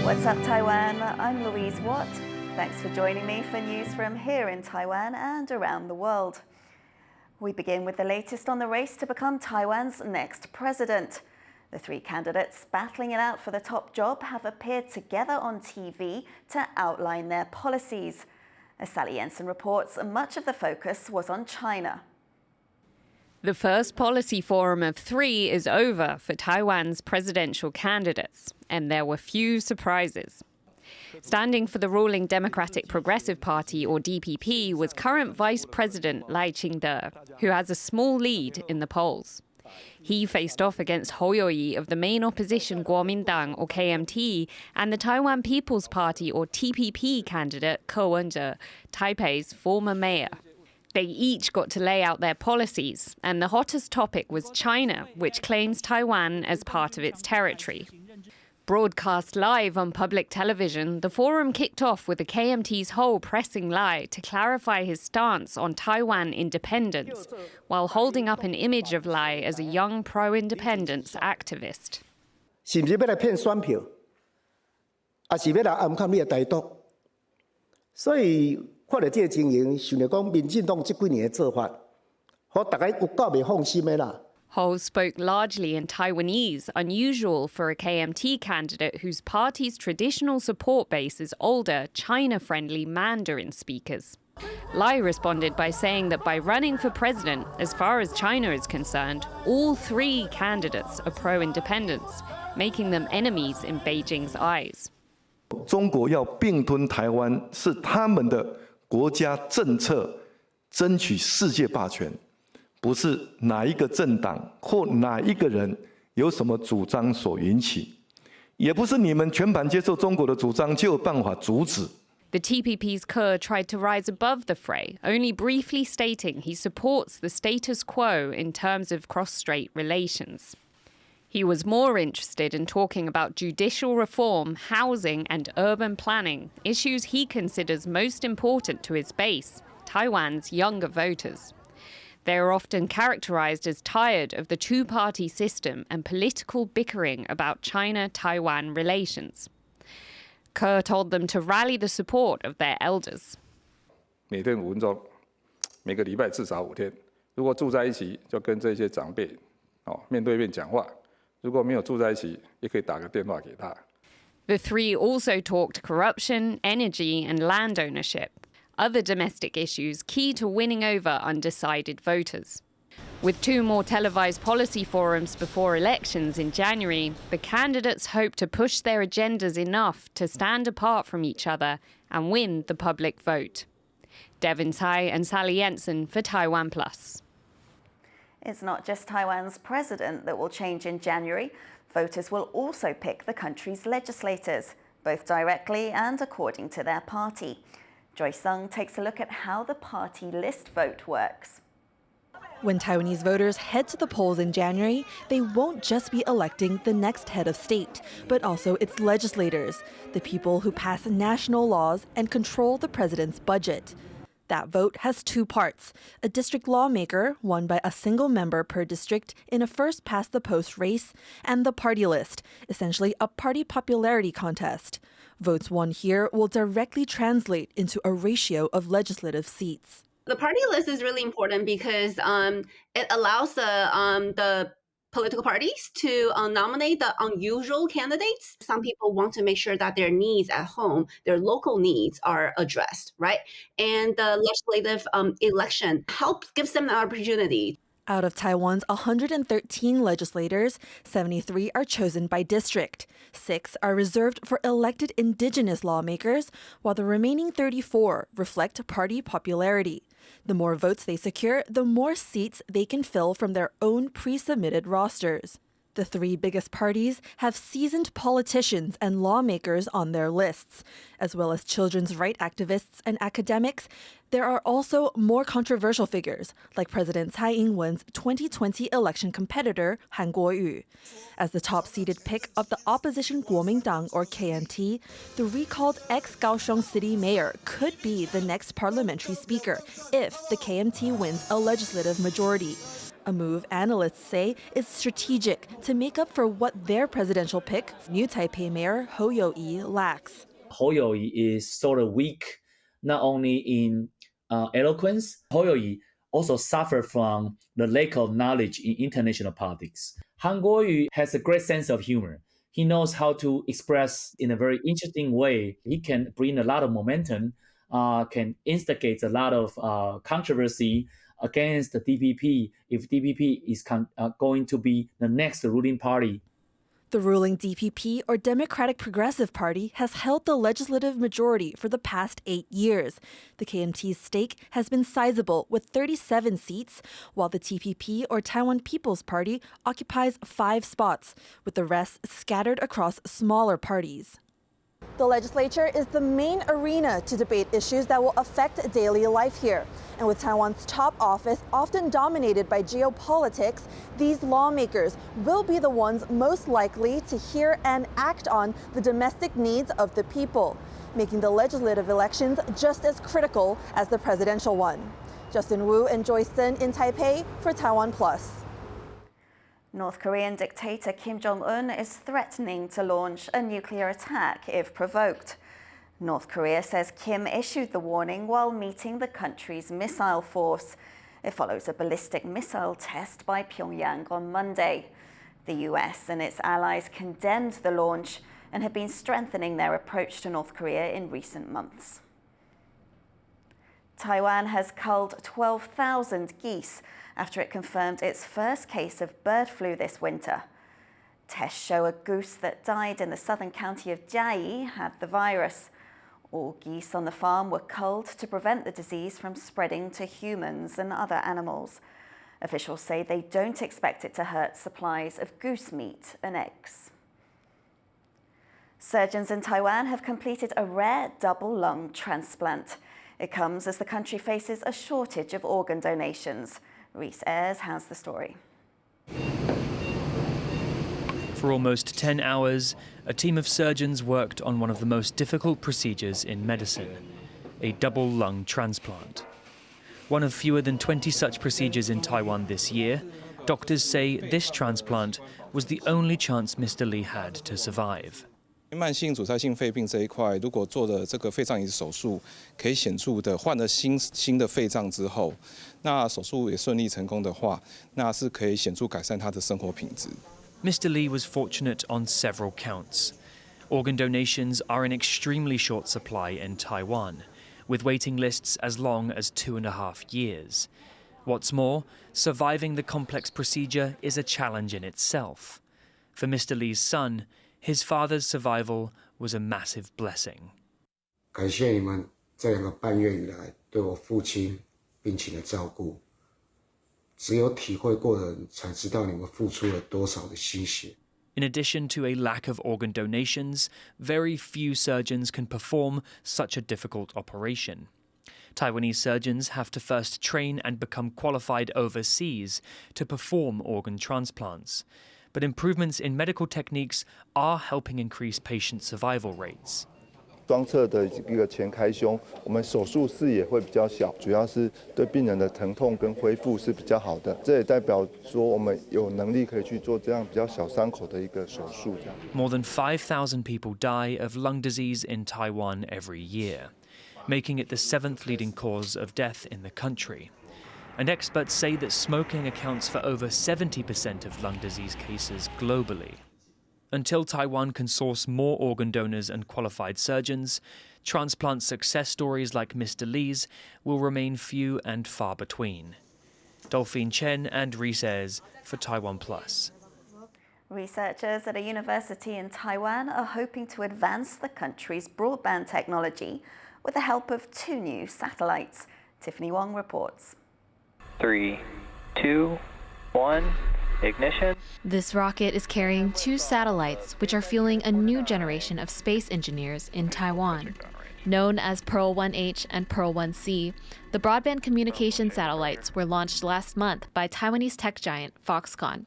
What's up, Taiwan? I'm Louise Watt. Thanks for joining me for news from here in Taiwan and around the world. We begin with the latest on the race to become Taiwan's next president. The three candidates battling it out for the top job have appeared together on TV to outline their policies. As Sally Jensen reports, much of the focus was on China. The first policy forum of three is over for Taiwan's presidential candidates, and there were few surprises. Standing for the ruling Democratic Progressive Party, or DPP, was current Vice President Lai Ching-te, who has a small lead in the polls. He faced off against Hou You-yi of the main opposition Kuomintang, or KMT, and the Taiwan People's Party, or TPP, candidate Ko Wen-je, Taipei's former mayor. They each got to lay out their policies, and the hottest topic was China, which claims Taiwan as part of its territory. Broadcast live on public television, the forum kicked off with the KMT's Hou pressing Lai to clarify his stance on Taiwan independence, while holding up an image of Lai as a young pro-independence activist. 是不是要来骗选票，还是要来暗藏你的台独？所以看到这个情形，想到讲民进党这几年的做法，互大家有够袂放心的啦。 Hou spoke largely in Taiwanese, unusual for a KMT candidate whose party's traditional support base is older, China-friendly Mandarin speakers. Lai responded by saying that by running for president, as far as China is concerned, all three candidates are pro-independence, making them enemies in Beijing's eyes. 中国要并吞台湾是他们的国家政策，争取世界霸权。 不是哪一个政党或哪一个人有什么主张所引起，也不是你们全盘接受中国的主张就有办法阻止。 The TPP's Kerr tried to rise above the fray, only briefly stating he supports the status quo in terms of cross-strait relations. He was more interested in talking about judicial reform, housing and urban planning, issues he considers most important to his base, Taiwan's younger voters. They are often characterized as tired of the two-party system and political bickering about China-Taiwan relations. Kerr told them to rally the support of their elders. 每天5分钟，每个礼拜至少5天。如果住在一起，就跟这些长辈，面对面讲话；如果没有住在一起，也可以打个电话给他。The three also talked corruption, energy, and land ownership. Other domestic issues key to winning over undecided voters. With two more televised policy forums before elections in January, the candidates hope to push their agendas enough to stand apart from each other and win the public vote. Devin Tsai and Sally Jensen for TaiwanPlus. It's not just Taiwan's president that will change in January. Voters will also pick the country's legislators, both directly and according to their party. Joy Sung takes a look at how the party list vote works. When Taiwanese voters head to the polls in January, they won't just be electing the next head of state, but also its legislators, the people who pass national laws and control the president's budget. That vote has two parts: a district lawmaker, won by a single member per district in a first-past-the-post race, and the party list, essentially a party popularity contest. Votes won here will directly translate into a ratio of legislative seats. The party list is really important because it allows the political parties to nominate the unusual candidates. Some people want to make sure that their needs at home, their local needs, are addressed, right? And the legislative election gives them the opportunity. Out of Taiwan's 113 legislators, 73 are chosen by district. 6 are reserved for elected indigenous lawmakers, while the remaining 34 reflect party popularity. The more votes they secure, the more seats they can fill from their own pre-submitted rosters. The three biggest parties have seasoned politicians and lawmakers on their lists. As well as children's rights activists and academics, there are also more controversial figures, like President Tsai Ing-wen's 2020 election competitor, Han Kuo-yu. As the top-seeded pick of the opposition Kuomintang, or KMT, the recalled ex-Kaohsiung city mayor could be the next parliamentary speaker if the KMT wins a legislative majority. a move analysts say is strategic to make up for what their presidential pick, new Taipei Mayor Hou You-yi, lacks. Hou You-yi is sort of weak, not only in eloquence. Hou You-yi also suffered from the lack of knowledge in international politics. Han Kuo-yu has a great sense of humor. He knows how to express in a very interesting way. He can bring a lot of momentum, can instigate a lot of controversy against the DPP if DPP is going to be the next ruling party. The ruling DPP, or Democratic Progressive Party, has held the legislative majority for the past 8 years. The KMT's stake has been sizable with 37 seats, while the TPP, or Taiwan People's Party, occupies 5 spots, with the rest scattered across smaller parties. The legislature is the main arena to debate issues that will affect daily life here. And with Taiwan's top office often dominated by geopolitics, these lawmakers will be the ones most likely to hear and act on the domestic needs of the people, making the legislative elections just as critical as the presidential one. Justin Wu and Joyce Sun in Taipei for TaiwanPlus. North Korean dictator Kim Jong-un is threatening to launch a nuclear attack if provoked. North Korea says Kim issued the warning while meeting the country's missile force. It follows a ballistic missile test by Pyongyang on Monday. The US and its allies condemned the launch and have been strengthening their approach to North Korea in recent months. Taiwan has culled 12,000 geese after it confirmed its first case of bird flu this winter. Tests show a goose that died in the southern county of Chiayi had the virus. All geese on the farm were culled to prevent the disease from spreading to humans and other animals. Officials say they don't expect it to hurt supplies of goose meat and eggs. Surgeons in Taiwan have completed a rare double lung transplant. It comes as the country faces a shortage of organ donations. Reese Ayres has the story. For almost 10 hours, a team of surgeons worked on one of the most difficult procedures in medicine, a double lung transplant. One of fewer than 20 such procedures in Taiwan this year, doctors say this transplant was the only chance Mr. Lee had to survive. 慢性阻塞性肺病这一块，如果做了这个肺脏移植手术，可以显著的换了新的肺脏之后，那手术也顺利成功的话，那是可以显著改善他的生活品质。 Mr. Lee was fortunate on several counts. Organ donations are in extremely short supply in Taiwan, with waiting lists as long as 2.5 years. What's more, surviving the complex procedure is a challenge in itself. For Mr. Lee's son, his father's survival was a massive blessing. 感谢你们这2个半月以来对我父亲病情的照顾，只有体会过的人才知道你们付出了多少的心血。 In addition to a lack of organ donations, very few surgeons can perform such a difficult operation. Taiwanese surgeons have to first train and become qualified overseas to perform organ transplants. But improvements in medical techniques are helping increase patient survival rates. 双侧的一个前开胸，我们手术视野会比较小，主要是对病人的疼痛跟恢复是比较好的。这也代表说我们有能力可以去做这样比较小伤口的一个手术。这样。More than 5,000 people die of lung disease in Taiwan every year, making it the 7th leading cause of death in the country. And experts say that smoking accounts for over 70% of lung disease cases globally. Until Taiwan can source more organ donors and qualified surgeons, transplant success stories like Mr. Lee's will remain few and far between. Dolphine Chen and Reese Ayres for TaiwanPlus. Researchers at a university in Taiwan are hoping to advance the country's broadband technology with the help of 2 new satellites. Tiffany Wong reports. 3, 2, 1, ignition. This rocket is carrying 2 satellites, which are fueling a new generation of space engineers in Taiwan. Known as Pearl 1H and Pearl 1C, the broadband communication satellites were launched last month by Taiwanese tech giant Foxconn.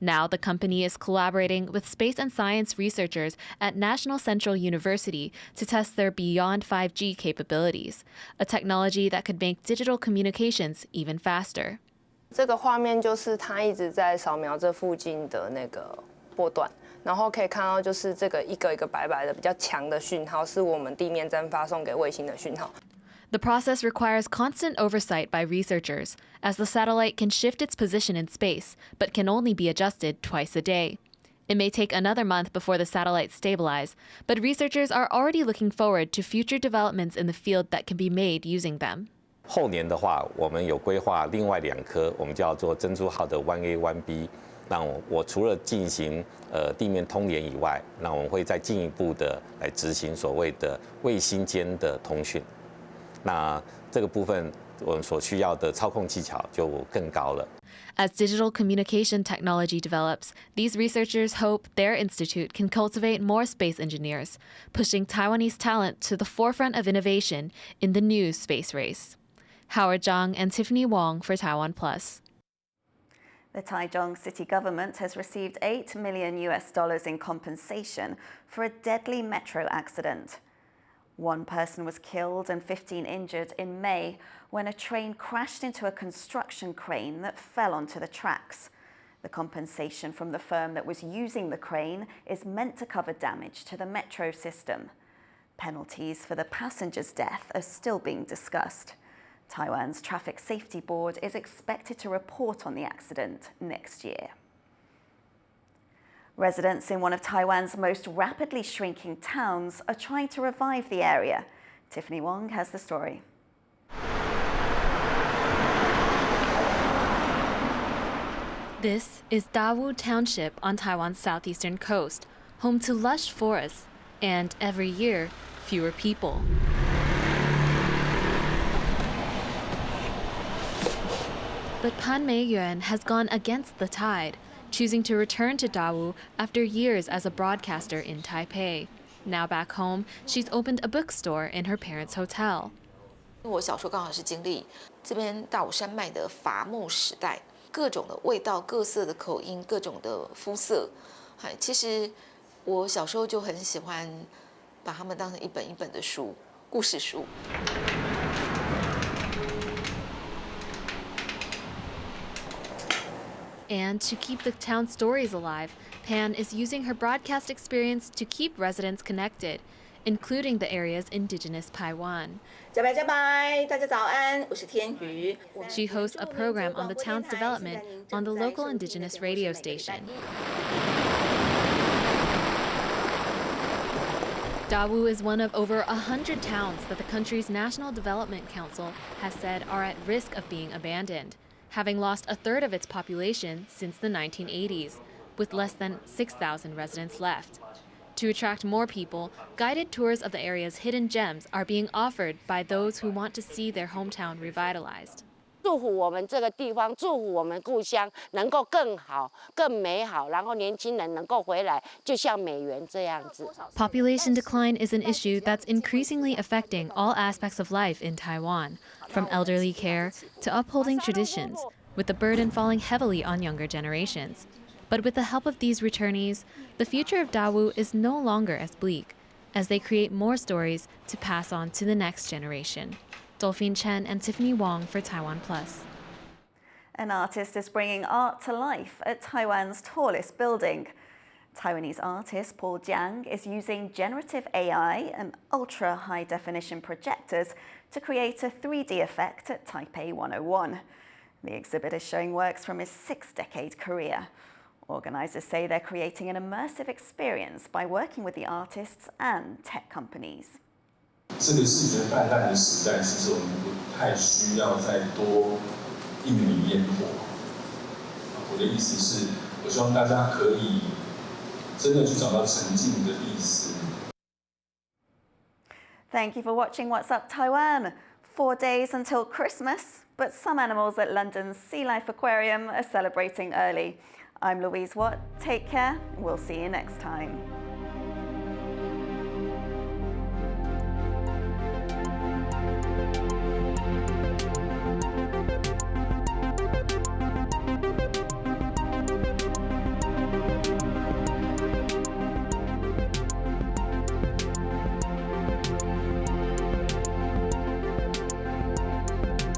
Now the company is collaborating with space and science researchers at National Central University to test their Beyond 5G capabilities, a technology that could make digital communications even faster. 这个画面就是它一直在扫描这附近的那个波段，然后可以看到就是这个一个一个白白的比较强的讯号，是我们地面站发送给卫星的讯号。The process requires constant oversight by researchers, as the satellite can shift its position in space, but can only be adjusted twice a day. It may take another month before the satellites stabilize, but researchers are already looking forward to future developments in the field that can be made using them. 后年的话，我们有规划另外2颗，我们叫做珍珠号的 1A、1B。那我除了进行地面通联以外，那我们会再进一步的来执行所谓的卫星间的通讯。那这个部分我们所需要的操控技巧就更高了。As digital communication technology develops, these researchers hope their institute can cultivate more space engineers, pushing Taiwanese talent to the forefront of innovation in the new space race. Howard Zhang and Tiffany Wong for TaiwanPlus. The Taichung city government has received $8 million in compensation for a deadly metro accident. 1 person was killed and 15 injured in May when a train crashed into a construction crane that fell onto the tracks. The compensation from the firm that was using the crane is meant to cover damage to the metro system. Penalties for the passenger's death are still being discussed. Taiwan's Traffic Safety Board is expected to report on the accident next year. Residents in one of Taiwan's most rapidly shrinking towns are trying to revive the area. Tiffany Wong has the story. This is Dau Township on Taiwan's southeastern coast, home to lush forests and, every year, fewer people. But Pan Meiyuan has gone against the tide, choosing to return to Dau after years as a broadcaster in Taipei. Now back home, she's opened a bookstore in her parents' hotel. 我小时候刚好是经历这边大武山脉的伐木时代，各种的味道、各色的口音、各种的肤色。其实我小时候就很喜欢把它们当成一本一本的书，故事书。 And to keep the town's stories alive, Pan is using her broadcast experience to keep residents connected, including the area's indigenous Taiwan. She hosts a program on the town's development on the local indigenous radio station. Dau is one of over 100 towns that the country's National Development Council has said are at risk of being abandoned, having lost a third of its population since the 1980s, with less than 6,000 residents left. To attract more people, guided tours of the area's hidden gems are being offered by those who want to see their hometown revitalized. 祝福我们这个地方，祝福我们故乡能够更好、更美好，然后年轻人能够回来，就像美元这样子。 Population decline is an issue that's increasingly affecting all aspects of life in Taiwan, from elderly care to upholding traditions, with the burden falling heavily on younger generations. But with the help of these returnees, the future of Dau is no longer as bleak, as they create more stories to pass on to the next generation. Dolphin Chen and Tiffany Wong for TaiwanPlus. An artist is bringing art to life at Taiwan's tallest building. Taiwanese artist Paul Jiang is using generative AI and ultra-high-definition projectors to create a 3D effect at Taipei 101. The exhibit is showing works from his 6-decade career. Organisers say they're creating an immersive experience by working with the artists and tech companies. 这个视觉泛滥的时代，其实我们不太需要再多一米烟火。我的意思是，我希望大家可以真的去找到沉浸的意思。Thank you for watching What's Up Taiwan. 4 days until Christmas, but some animals at London's Sea Life Aquarium are celebrating early. I'm Louise Watt. Take care. We'll see you next time.